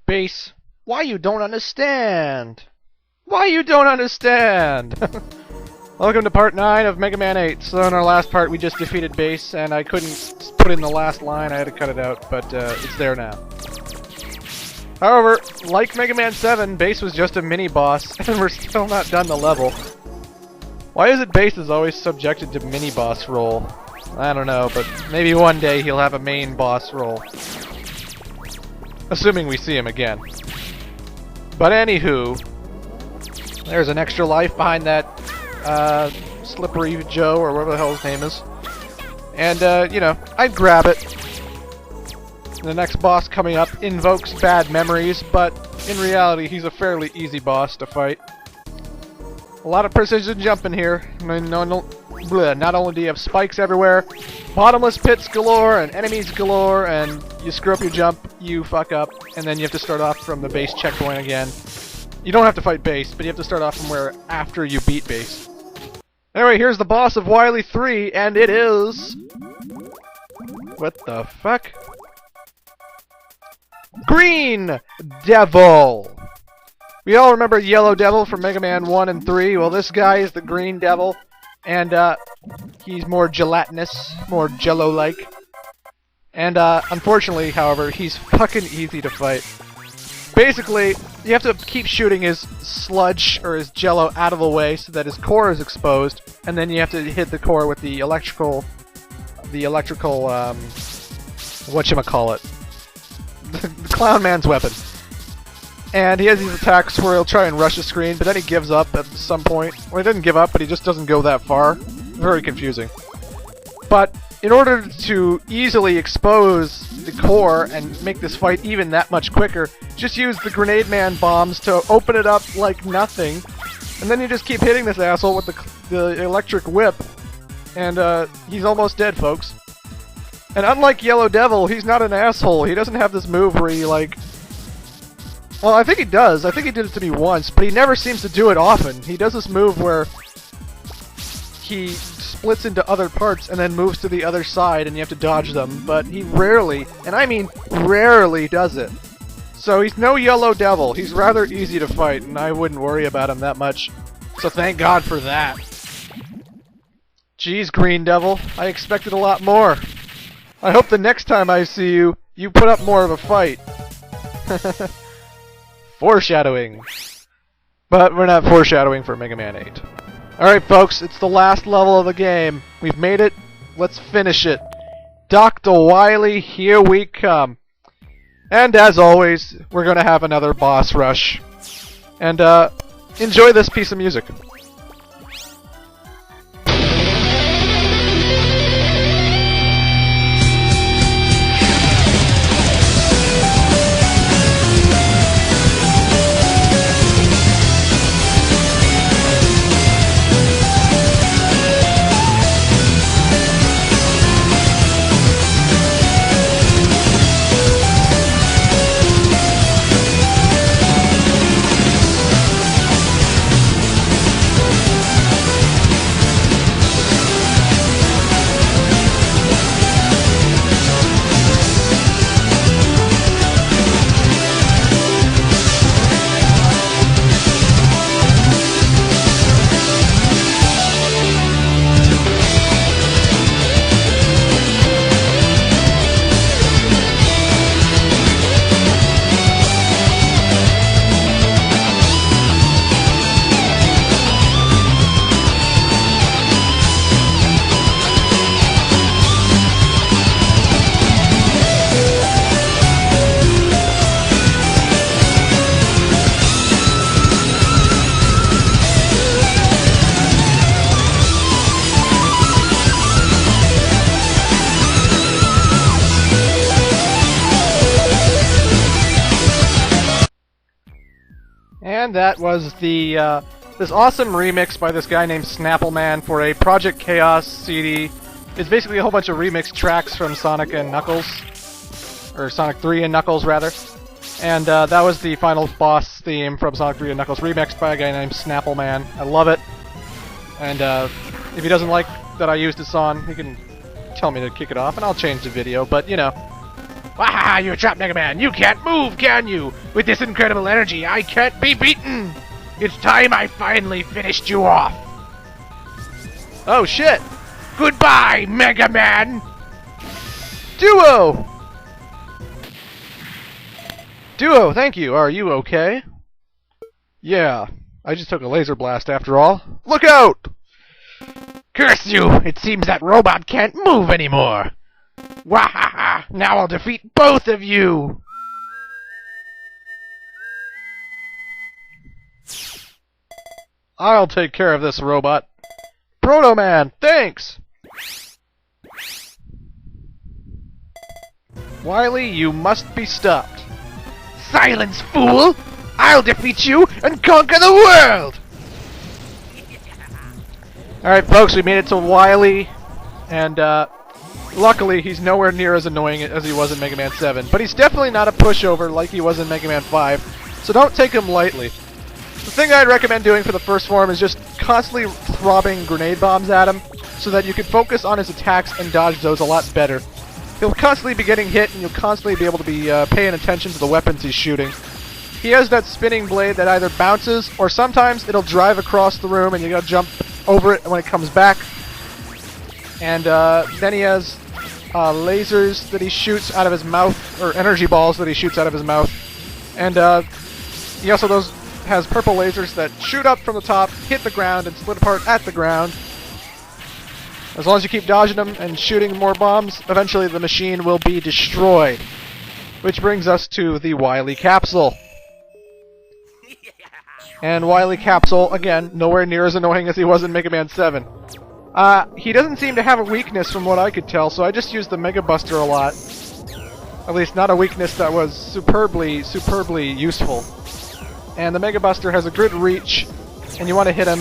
Bass, why you don't understand? Why you don't understand? Welcome to part 9 of Mega Man 8. So in our last part we just defeated Bass, and I couldn't put in the last line, I had to cut it out, but it's there now. However, like Mega Man 7, Bass was just a mini-boss, and we're still not done the level. Why is it Bass is always subjected to mini-boss role? I don't know, but maybe one day he'll have a main boss role. Assuming we see him again. But anywho, there's an extra life behind that Slippery Joe, or whatever the hell his name is. And, you know, I'd grab it. The next boss coming up invokes bad memories, but in reality he's a fairly easy boss to fight. A lot of precision jumping here. Not only do you have spikes everywhere, bottomless pits galore, and enemies galore, and you screw up your jump, you fuck up, and then you have to start off from the base checkpoint again. You don't have to fight Bass, but you have to start off from where after you beat Bass. Anyway, here's the boss of Wily 3, and it is... What the fuck? Green Devil! We all remember Yellow Devil from Mega Man 1 and 3. Well, this guy is the Green Devil, and he's more gelatinous, more jello-like. And unfortunately, however, he's fucking easy to fight. Basically, you have to keep shooting his sludge or his jello out of the way so that his core is exposed, and then you have to hit the core with the electrical, whatchamacallit, the Clown Man's weapon. And he has these attacks where he'll try and rush the screen, but then he gives up at some point. Well, he doesn't give up, but he just doesn't go that far. Very confusing. But in order to easily expose the core and make this fight even that much quicker, just use the Grenade Man bombs to open it up like nothing, and then you just keep hitting this asshole with the electric whip, and he's almost dead, folks. And unlike Yellow Devil, he's not an asshole. He doesn't have this move where he, like... Well, I think he does. I think he did it to me once, but he never seems to do it often. He does this move where he splits into other parts and then moves to the other side and you have to dodge them, but he rarely, and I mean rarely, does it. So he's no Yellow Devil. He's rather easy to fight, and I wouldn't worry about him that much. So thank God for that. Jeez, Green Devil. I expected a lot more. I hope the next time I see you, you put up more of a fight. Foreshadowing. But we're not foreshadowing for Mega Man 8. Alright folks, it's the last level of the game. We've made it. Let's finish it. Dr. Wily, here we come. And as always, we're gonna have another boss rush. And enjoy this piece of music. And that was the this awesome remix by this guy named Snappleman for a Project Chaos CD. It's basically a whole bunch of remix tracks from Sonic and Knuckles, or Sonic 3 and Knuckles rather. And that was the final boss theme from Sonic 3 and Knuckles, remixed by a guy named Snappleman. I love it. And if he doesn't like that I used his song, he can tell me to kick it off, and I'll change the video. But you know, Wahaha, you're trapped, Mega Man! You can't move, can you? With this incredible energy, I can't be beaten! It's time I finally finished you off! Oh shit! Goodbye, Mega Man! Duo! Duo, thank you. Are you okay? Yeah, I just took a laser blast after all. Look out! Curse you! It seems that robot can't move anymore! Wahaha! Now I'll defeat both of you! I'll take care of this robot. Proto Man, thanks! Wily, you must be stopped. Silence, fool! I'll defeat you and conquer the world! Alright, folks, we made it to Wily, and, luckily, he's nowhere near as annoying as he was in Mega Man 7, but he's definitely not a pushover like he was in Mega Man 5, so don't take him lightly. The thing I'd recommend doing for the first form is just constantly throbbing grenade bombs at him, so that you can focus on his attacks and dodge those a lot better. He'll constantly be getting hit, and you'll constantly be able to be paying attention to the weapons he's shooting. He has that spinning blade that either bounces, or sometimes it'll drive across the room and you gotta jump over it when it comes back. And then he has lasers that he shoots out of his mouth, or energy balls that he shoots out of his mouth. And he also has purple lasers that shoot up from the top, hit the ground, and split apart at the ground. As long as you keep dodging them and shooting more bombs, eventually the machine will be destroyed. Which brings us to the Wily Capsule. And Wily Capsule, again, nowhere near as annoying as he was in Mega Man 7. He doesn't seem to have a weakness from what I could tell, so I just used the Mega Buster a lot. At least not a weakness that was superbly useful. And the Mega Buster has a good reach, and you want to hit him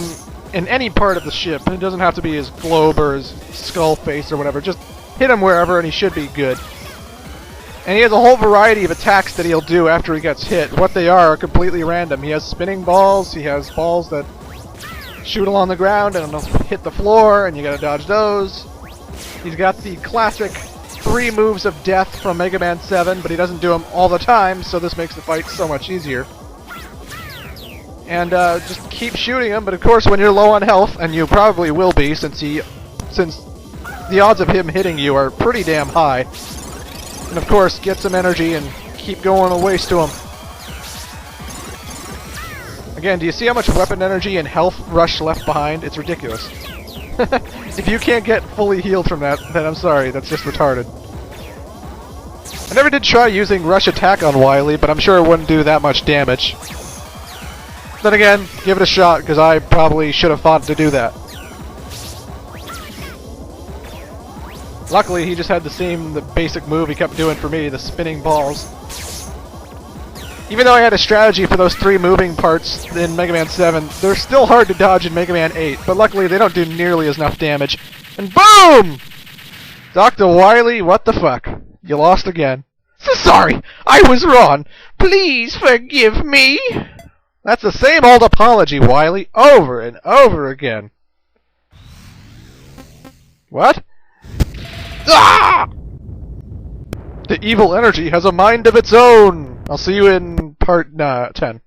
in any part of the ship. It doesn't have to be his globe or his skull face or whatever. Just hit him wherever and he should be good. And he has a whole variety of attacks that he'll do after he gets hit. What they are completely random. He has spinning balls, he has balls that shoot along the ground and they'll hit the floor and you gotta dodge those. He's got the classic 3 moves of death from Mega Man 7, but he doesn't do them all the time, so this makes the fight so much easier. And just keep shooting him, but of course when you're low on health, and you probably will be since the odds of him hitting you are pretty damn high. And of course, get some energy and keep going a ways to him. Again, do you see how much weapon energy and health Rush left behind? It's ridiculous. If you can't get fully healed from that, then I'm sorry, that's just retarded. I never did try using Rush Attack on Wily, but I'm sure it wouldn't do that much damage. Then again, give it a shot, because I probably should have thought to do that. Luckily, he just had the basic move he kept doing for me, the spinning balls. Even though I had a strategy for those 3 moving parts in Mega Man 7, they're still hard to dodge in Mega Man 8, but luckily they don't do nearly as enough damage. And BOOM! Dr. Wily, what the fuck? You lost again. Sorry, I was wrong. Please forgive me. That's the same old apology, Wily, over and over again. What? Ah! The evil energy has a mind of its own! I'll see you in part 10.